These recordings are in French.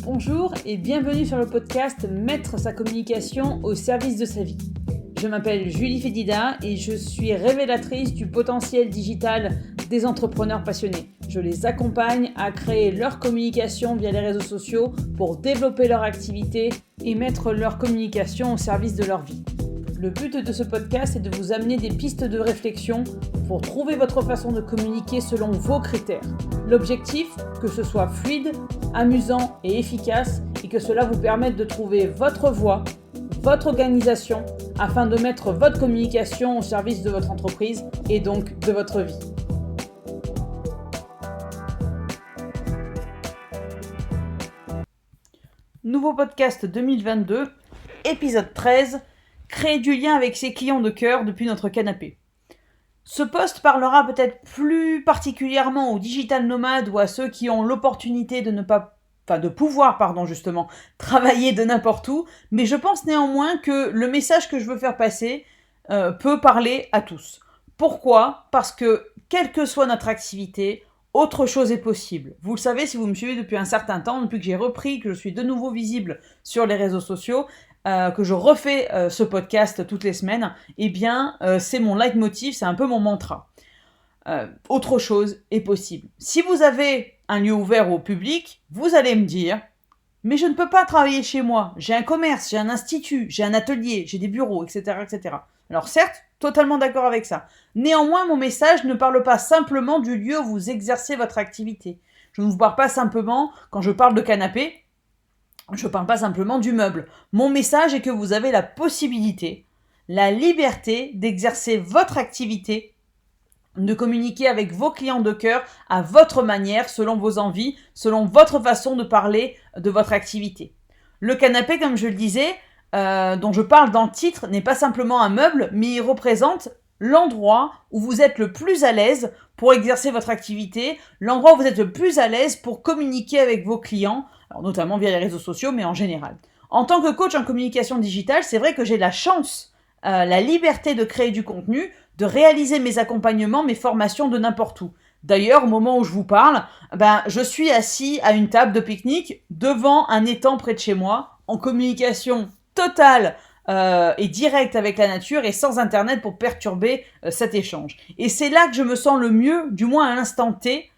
Bonjour et bienvenue sur le podcast Mettre sa communication au service de sa vie. Je m'appelle Julie Fédida et je suis révélatrice du potentiel digital des entrepreneurs passionnés. Je les accompagne à créer leur communication via les réseaux sociaux pour développer leur activité et mettre leur communication au service de leur vie. Le but de ce podcast est de vous amener des pistes de réflexion pour trouver votre façon de communiquer selon vos critères. L'objectif, que ce soit fluide, amusant et efficace et que cela vous permette de trouver votre voie, votre organisation afin de mettre votre communication au service de votre entreprise et donc de votre vie. Nouveau podcast 2022, épisode 13. Créer du lien avec ses clients de cœur depuis notre canapé. Ce post parlera peut-être plus particulièrement aux digital nomades ou à ceux qui ont l'opportunité de pouvoir travailler de n'importe où, mais je pense néanmoins que le message que je veux faire passer peut parler à tous. Pourquoi ? Parce que, quelle que soit notre activité, autre chose est possible. Vous le savez si vous me suivez depuis un certain temps, depuis que j'ai repris, que je suis de nouveau visible sur les réseaux sociaux, que je refais ce podcast toutes les semaines, c'est mon leitmotiv, c'est un peu mon mantra. Autre chose est possible. Si vous avez un lieu ouvert au public, vous allez me dire « Mais je ne peux pas travailler chez moi, j'ai un commerce, j'ai un institut, j'ai un atelier, j'ai des bureaux, etc. etc. » Alors certes, totalement d'accord avec ça. Néanmoins, mon message ne parle pas simplement du lieu où vous exercez votre activité. Je ne vous parle pas simplement, quand je parle de canapé, je ne parle pas simplement du meuble. Mon message est que vous avez la possibilité, la liberté d'exercer votre activité, de communiquer avec vos clients de cœur à votre manière, selon vos envies, selon votre façon de parler de votre activité. Le canapé, comme je le disais, dont je parle dans le titre, n'est pas simplement un meuble, mais il représente l'endroit où vous êtes le plus à l'aise pour exercer votre activité, l'endroit où vous êtes le plus à l'aise pour communiquer avec vos clients, alors notamment via les réseaux sociaux, mais en général. En tant que coach en communication digitale, c'est vrai que j'ai la chance, la liberté de créer du contenu, de réaliser mes accompagnements, mes formations de n'importe où. D'ailleurs, au moment où je vous parle, je suis assis à une table de pique-nique devant un étang près de chez moi, en communication totale et directe avec la nature et sans internet pour perturber cet échange. Et c'est là que je me sens le mieux, du moins à l'instant T,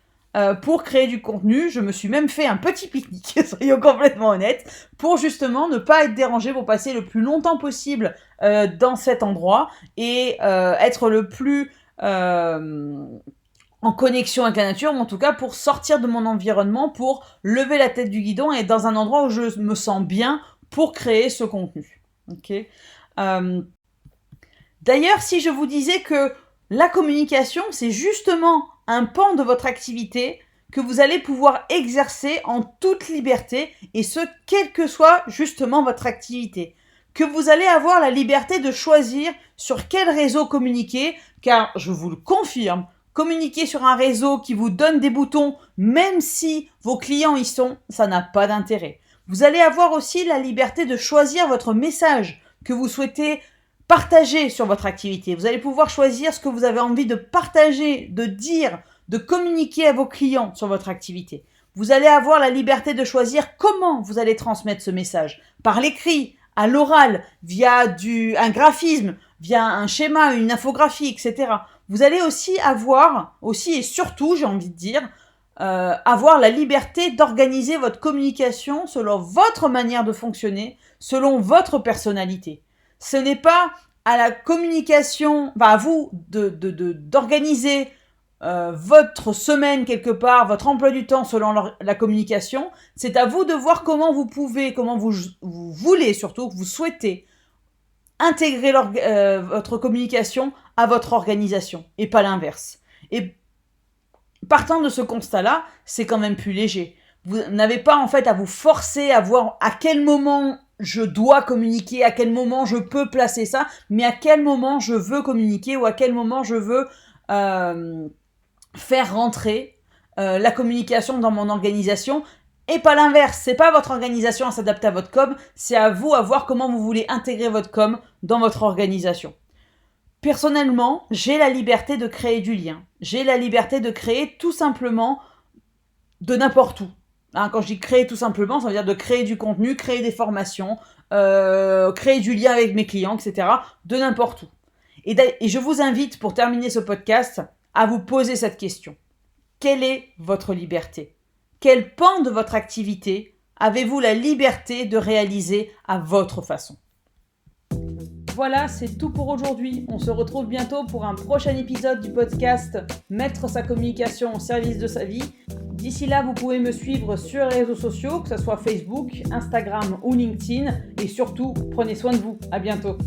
pour créer du contenu. Je me suis même fait un petit pique-nique, soyons complètement honnêtes, pour justement ne pas être dérangé, pour passer le plus longtemps possible dans cet endroit et être le plus en connexion avec la nature, ou en tout cas pour sortir de mon environnement, pour lever la tête du guidon et être dans un endroit où je me sens bien pour créer ce contenu. Okay. D'ailleurs, si je vous disais que la communication, c'est justement un pan de votre activité que vous allez pouvoir exercer en toute liberté, et ce, quelle que soit justement votre activité. Que vous allez avoir la liberté de choisir sur quel réseau communiquer, car je vous le confirme, communiquer sur un réseau qui vous donne des boutons, même si vos clients y sont, ça n'a pas d'intérêt. Vous allez avoir aussi la liberté de choisir votre message que vous souhaitez partager sur votre activité. Vous allez pouvoir choisir ce que vous avez envie de partager, de dire, de communiquer à vos clients sur votre activité. Vous allez avoir la liberté de choisir comment vous allez transmettre ce message. Par l'écrit, à l'oral, via un graphisme, via un schéma, une infographie, etc. Vous allez aussi avoir, et surtout, j'ai envie de dire, avoir la liberté d'organiser votre communication selon votre manière de fonctionner, selon votre personnalité. Ce n'est pas à la communication, à vous d'organiser votre semaine quelque part, votre emploi du temps selon la communication. C'est à vous de voir comment vous pouvez, comment vous voulez surtout, que vous souhaitez intégrer votre communication à votre organisation et pas l'inverse. Et partant de ce constat-là, c'est quand même plus léger. Vous n'avez pas en fait à vous forcer à voir à quel moment je dois communiquer, à quel moment je peux placer ça, mais à quel moment je veux communiquer ou à quel moment je veux faire rentrer la communication dans mon organisation et pas l'inverse. C'est pas votre organisation à s'adapter à votre com, c'est à vous à voir comment vous voulez intégrer votre com dans votre organisation. Personnellement, j'ai la liberté de créer du lien. J'ai la liberté de créer tout simplement de n'importe où. Hein, quand je dis créer tout simplement, ça veut dire de créer du contenu, créer des formations, créer du lien avec mes clients, etc. de n'importe où. Et je vous invite, pour terminer ce podcast, à vous poser cette question. Quelle est votre liberté ? Quel pan de votre activité avez-vous la liberté de réaliser à votre façon ? Voilà, c'est tout pour aujourd'hui. On se retrouve bientôt pour un prochain épisode du podcast Mettre sa communication au service de sa vie. D'ici là, vous pouvez me suivre sur les réseaux sociaux, que ce soit Facebook, Instagram ou LinkedIn. Et surtout, prenez soin de vous. À bientôt.